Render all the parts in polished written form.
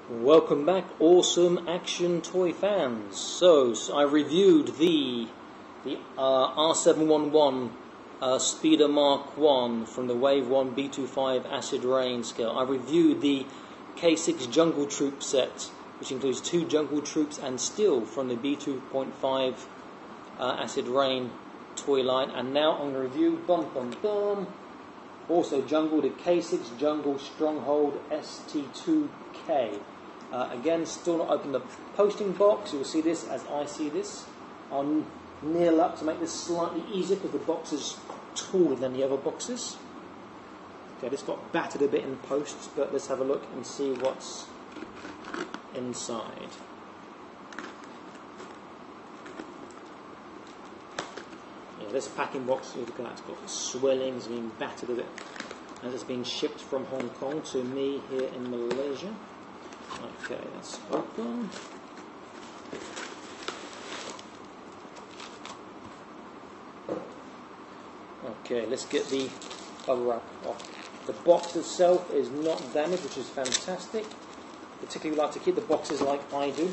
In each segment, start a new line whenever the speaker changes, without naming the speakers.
Welcome back, awesome action toy fans. So I reviewed the R711 Speeder Mark 1 from the Wave 1 B2.Five Acid Rain scale. I reviewed the K6 Jungle Troop set, which includes 2 Jungle Troops and Steel from the B2.5 Acid Rain toy line. And now I'm going to review also Jungle, the K6 Jungle Stronghold ST2K. Again, still not opened the posting box. You will see this as I see this. I'll kneel up to make this slightly easier because the box is taller than the other boxes. Okay, this got battered a bit in post, but let's have a look and see what's inside. Yeah, this packing box, look at that, it's got swelling, it's been battered a bit, and it's been shipped from Hong Kong to me here in Malaysia. Okay, let's open. Okay, let's get the bubble wrap off. The box itself is not damaged, which is fantastic. Particularly like to keep the boxes like I do.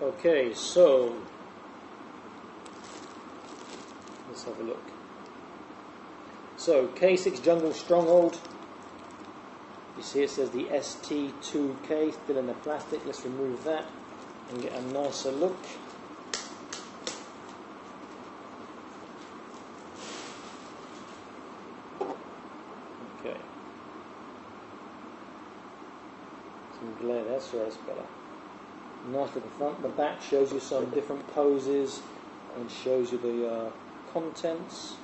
Okay, so let's have a look. So K6 Jungle Stronghold. You see it says the ST2K still in the plastic. Let's remove that and get a nicer look. Okay. Some glare there, so that's better. Nice at the front. The back shows you some different poses and shows you the contents.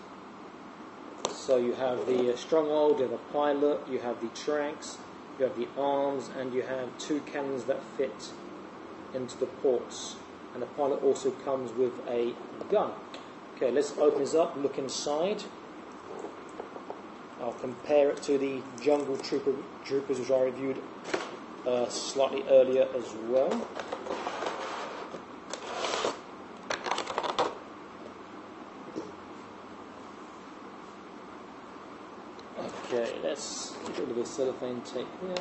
So you have the Stronghold, you have a pilot, you have the tracks, you have the arms, and you have 2 cannons that fit into the ports. And the pilot also comes with a gun. Okay, let's open this up, look inside. I'll compare it to the Jungle Troopers, which I reviewed slightly earlier as well. Okay, let's get rid of the cellophane tape here.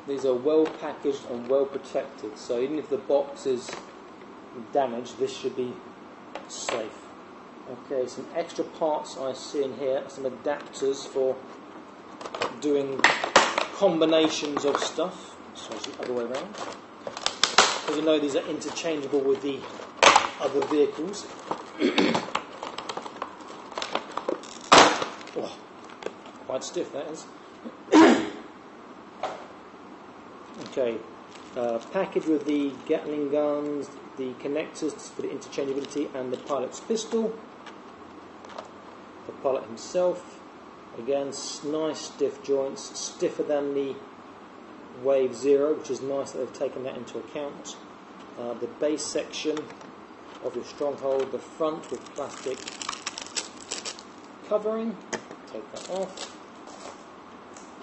These are well packaged and well protected, so even if the box is damaged, this should be safe. Okay, some extra parts I see in here, some adapters for doing combinations of stuff. So it's the other way around. As you know, these are interchangeable with the other vehicles. Oh, quite stiff that is. Okay, package with the Gatling guns, the connectors for the interchangeability, and the pilot's pistol. The pilot himself, again, nice stiff joints, stiffer than the Wave 0, which is nice that they've taken that into account. The base section of your Stronghold, the front with plastic covering, take that off.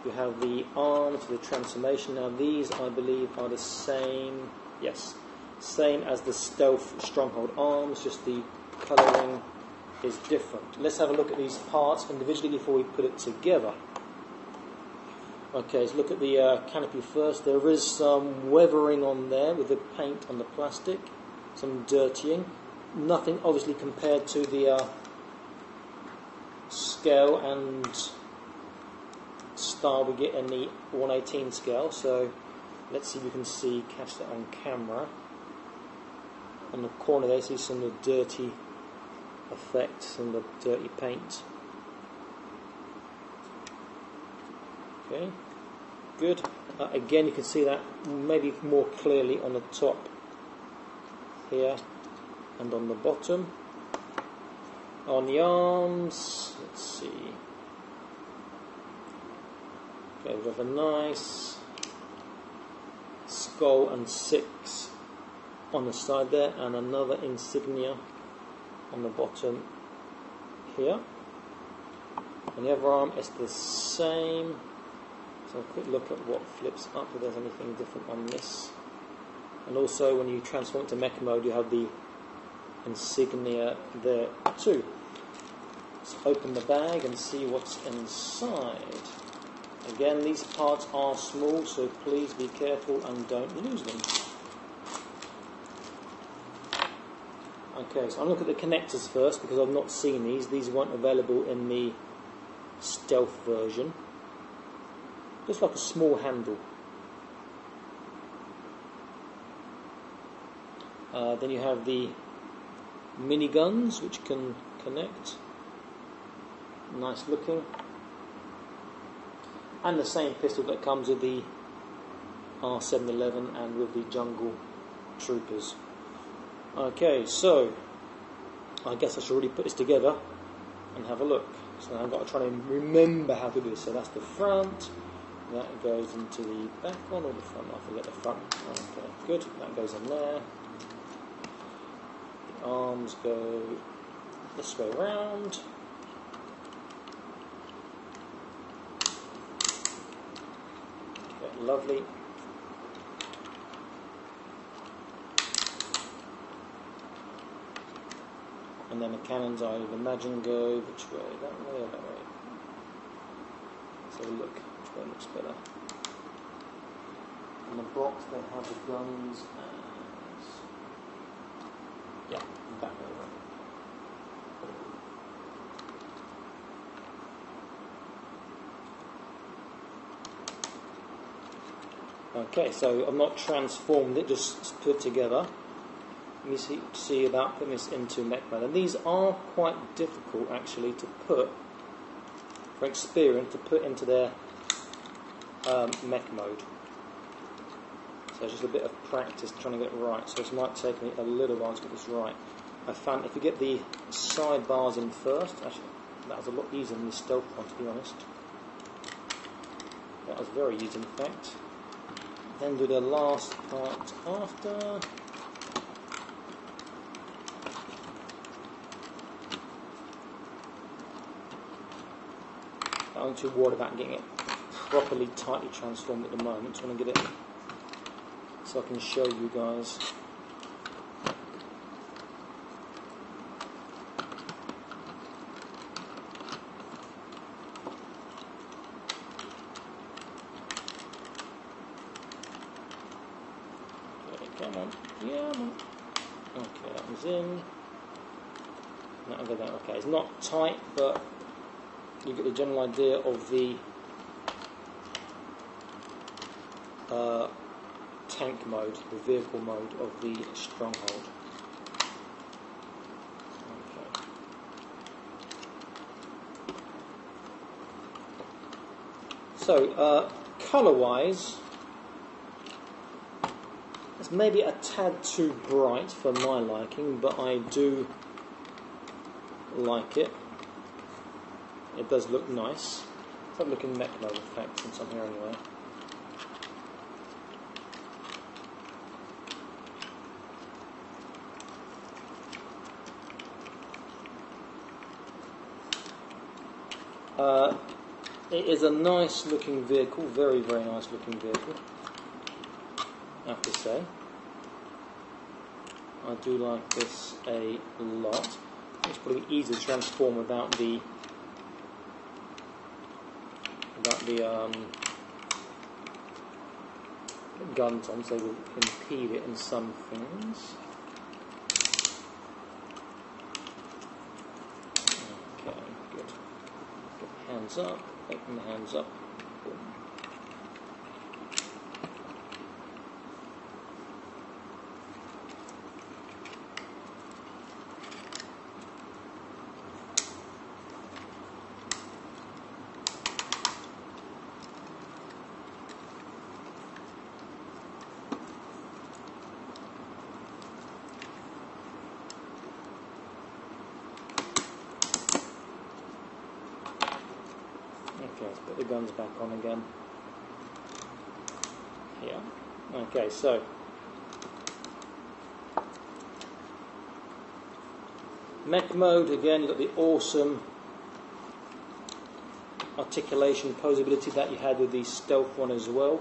You have the arms for the transformation. Now these, I believe, are the same, yes, same as the Stealth Stronghold arms, just the colouring is different. Let's have a look at these parts individually before we put it together. Okay, let's look at the canopy first. There is some weathering on there with the paint on the plastic, some dirtying. Nothing obviously compared to the scale and style we get in the 118 scale. So let's see if you can catch that on camera. On the corner there, you see some of the dirty effects and the dirty paint. Okay, good. Again, you can see that maybe more clearly on the top here and on the bottom. On the arms, let's see. Okay, we have a nice skull and 6 on the side there, and another insignia on the bottom here. On the other arm, it's the same. So a quick look at what flips up, if there's anything different on this. And also, when you transform to Mech Mode, you have the insignia there too. Let's open the bag and see what's inside. Again, these parts are small, so please be careful and don't lose them. Okay, so I'll look at the connectors first because I've not seen these. These weren't available in the stealth version. Just like a small handle. Then you have the miniguns which can connect. Nice looking. And the same pistol that comes with the R711 and with the Jungle Troopers. Okay, so I guess I should really put this together and have a look. So I've got to try and remember how to do this. So that's the front. That goes into the back one or the front? I forget the front. Okay, good. That goes in there. The arms go this way round. Okay, lovely. And then the cannons, I would imagine, go which way? That way or that way? Let's have a look. Which way looks better? In the box, they have the guns as... yeah, that way around. Okay, so I've not transformed it, just put it together. Let me see about putting this into Mech Mode. And these are quite difficult, actually, to put, for experience, to put into their Mech Mode. So it's just a bit of practice trying to get it right. So this might take me a little while to get this right. I found if you get the sidebars in first, actually, that was a lot easier than the stealth one, to be honest. That was very easy, in fact. Then do the last part after. I'm not too worried about getting it properly tightly transformed at the moment. So I want to get it so I can show you guys. Okay, come on. Yeah, come on. Okay, that one's in. That'll go down. Okay, it's not tight, but you get the general idea of the tank mode, the vehicle mode of the Stronghold. Okay. So, colour-wise, it's maybe a tad too bright for my liking, but I do like it. It does look nice. Let's have a look in Mech Mode, in fact, since I'm here anyway. It is a nice looking vehicle, very, very nice looking vehicle, I have to say. I do like this a lot. It's probably easy to transform without the guns on, so we'll impede it in some things. Okay, good. Get hands up, open the hands up. Boom. Okay, let's put the guns back on again. Yeah. Okay, so Mech Mode again. You've got the awesome articulation, posability that you had with the stealth one as well.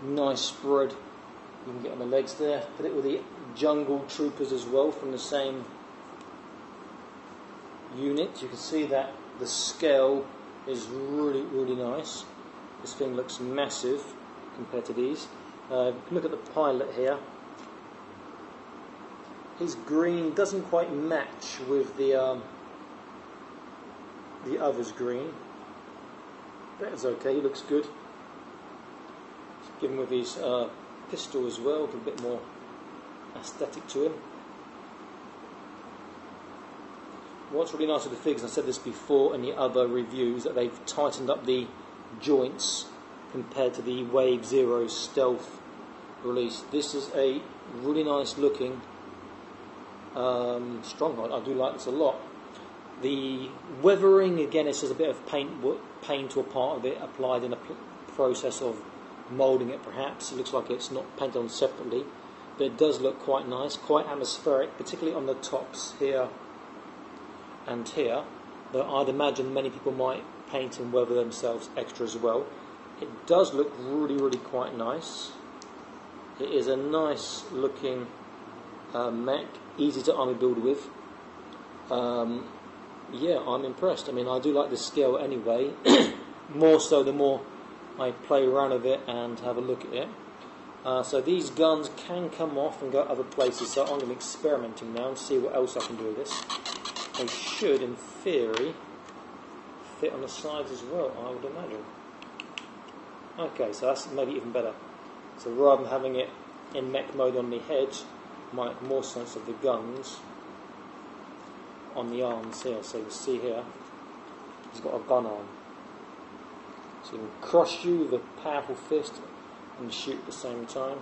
Nice spread. You can get on the legs there. Put it with the jungle troopers as well from the same unit. You can see that the scale is really, really nice. This thing looks massive compared to these. Look at the pilot here. His green doesn't quite match with the other's green. That is okay, he looks good. Give him with his pistol as well, a bit more aesthetic to him. What's really nice with the figures, I said this before in the other reviews, that they've tightened up the joints compared to the Wave Zero Stealth release. This is a really nice looking Stronghold. I do like this a lot. The weathering, again, it's just a bit of paint or part of it applied in a process of moulding it perhaps. It looks like it's not painted on separately, but it does look quite nice, quite atmospheric, particularly on the tops here and here. But I'd imagine many people might paint and weather themselves extra as well. It does look really, really quite nice. It is a nice looking mech, easy to army build with. Yeah, I'm impressed. I mean, I do like the scale anyway, more so the more I play around with it and have a look at it. So these guns can come off and go other places, so I'm going to be experimenting now and see what else I can do with this. They should, in theory, fit on the sides as well, I would imagine. Okay, so that's maybe even better. So rather than having it in mech mode on the head, might make more sense of the guns on the arms here. So you can see here, he's got a gun arm. So you can crush you with a powerful fist and shoot at the same time.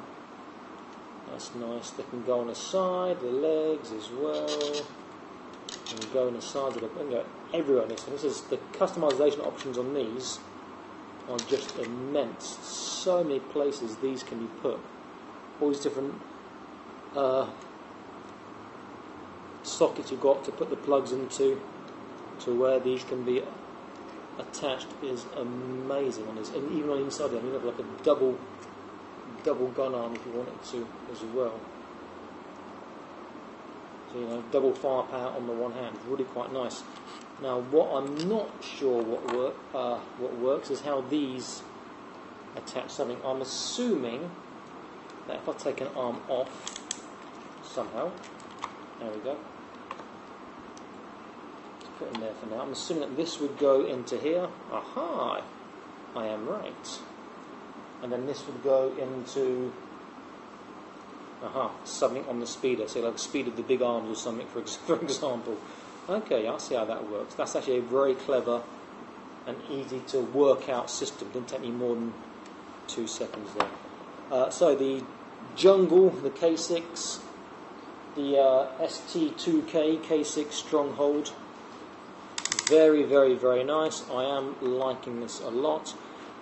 That's nice. They can go on the side, the legs as well. And go on the sides of the, go everywhere on this. And this is the customization options on these are just immense. So many places these can be put. All these different sockets you've got to put the plugs into, to where these can be attached, is amazing on this. And even on the inside, you have like a double gun arm if you wanted to as well. So, you know, double firepower on the one hand, really quite nice. Now, what I'm not sure what works is how these attach something. I'm assuming that if I take an arm off somehow, there we go, let's put it in there for now. I'm assuming that this would go into here. Aha! I am right. And then this would go into something on the speeder, so like the speed of the big arms or something, for example. Okay, I see how that works. That's actually a very clever and easy to work out system. Didn't take me more than 2 seconds there. So the Jungle, the K6, the ST2K K6 Stronghold, very, very, very nice. I am liking this a lot.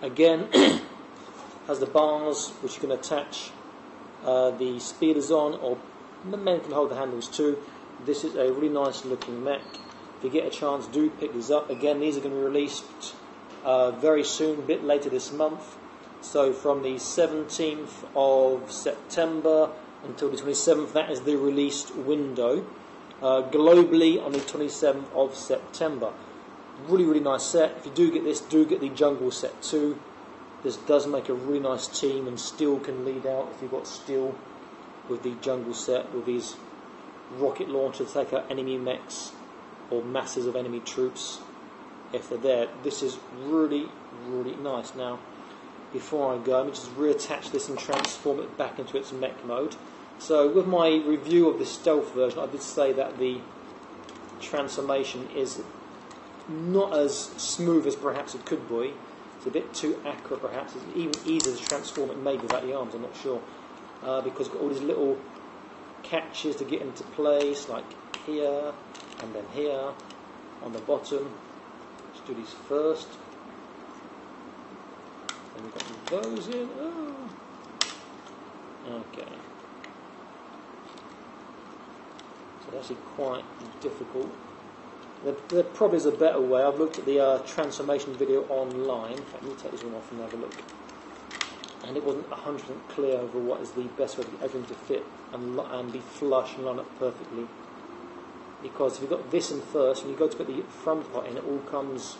Again, has the bars which you can attach the speeders on, or the men can hold the handles too. This is a really nice looking mech. If you get a chance, do pick these up. Again, these are going to be released very soon, a bit later this month. So from the 17th of September until the 27th, that is the released window. Globally on the 27th of September. Really, really nice set. If you do get this, do get the Jungle set too. This does make a really nice team, and Steel can lead out if you've got Steel with the Jungle set, with these rocket launchers to take out enemy mechs or masses of enemy troops if they're there. This is really, really nice. Now, before I go, let me just reattach this and transform it back into its mech mode. So with my review of the stealth version, I did say that the transformation is not as smooth as perhaps it could be. It's a bit too accurate perhaps. It's even easier to transform it maybe without the arms, I'm not sure. Because it's got all these little catches to get into place, like here and then here on the bottom. Let's do these first. And we've got those in. Oh. Okay. So it's actually quite difficult There probably is a better way. I've looked at the transformation video online. In fact, let me take this one off and have a look. And it wasn't 100% clear over what is the best way to get everything to fit and be flush and line up perfectly. Because if you've got this in first, when you go to put the front part in, it all comes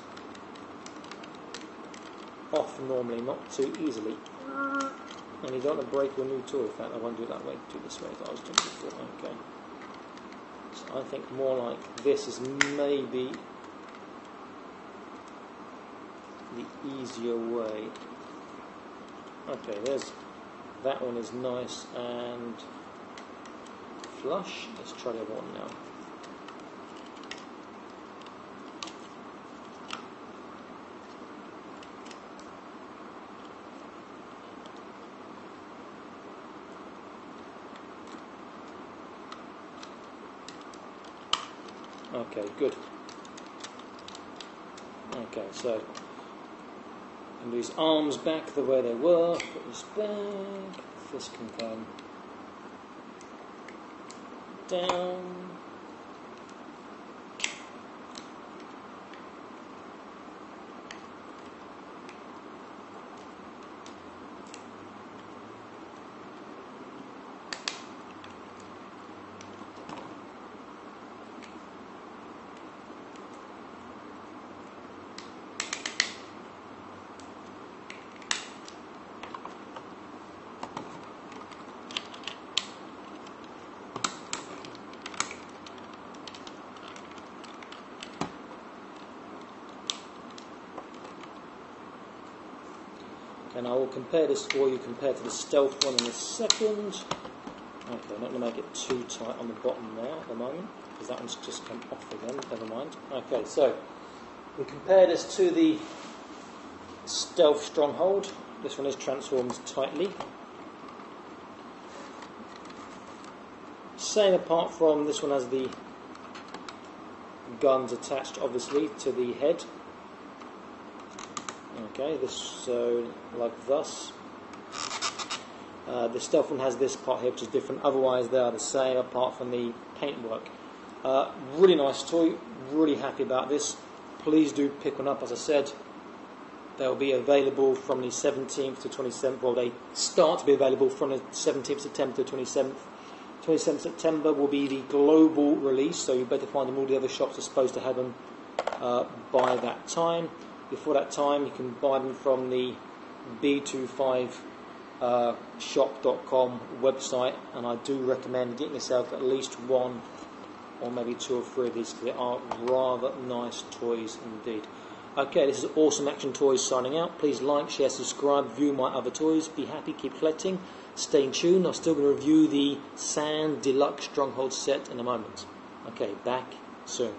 off normally, not too easily. And you don't want to break your new toy. In fact, I won't do it that way. Do it this way as I was doing before. Okay. So I think more like this is maybe the easier way. Okay, that one is nice and flush. Let's try the other one now. Okay, good. Okay, so and these arms back the way they were, put this back, this can come down. And I will compare this for you compared to the stealth one in a second. Okay, I'm not going to make it too tight on the bottom now at the moment, because that one's just come off again, never mind. Okay, so we compare this to the stealth Stronghold. This one is transformed tightly. Same apart from this one has the guns attached obviously to the head. Okay, this so like thus. The stealth one has this part here which is different, otherwise they are the same apart from the paintwork. Really nice toy, really happy about this. Please do pick one up, as I said. They'll be available from the 17th to 27th, well they start to be available from the 17th September to 27th. 27th September will be the global release, so you better find them. All the other shops are supposed to have them by that time. Before that time, you can buy them from the B2.Five shop.com website, and I do recommend getting yourself at least one or maybe two or three of these, because they are rather nice toys indeed. Okay, this is Awesome Action Toys signing out. Please like, share, subscribe, view my other toys. Be happy, keep collecting. Stay tuned. I'm still going to review the Sand Deluxe Stronghold set in a moment. Okay, back soon.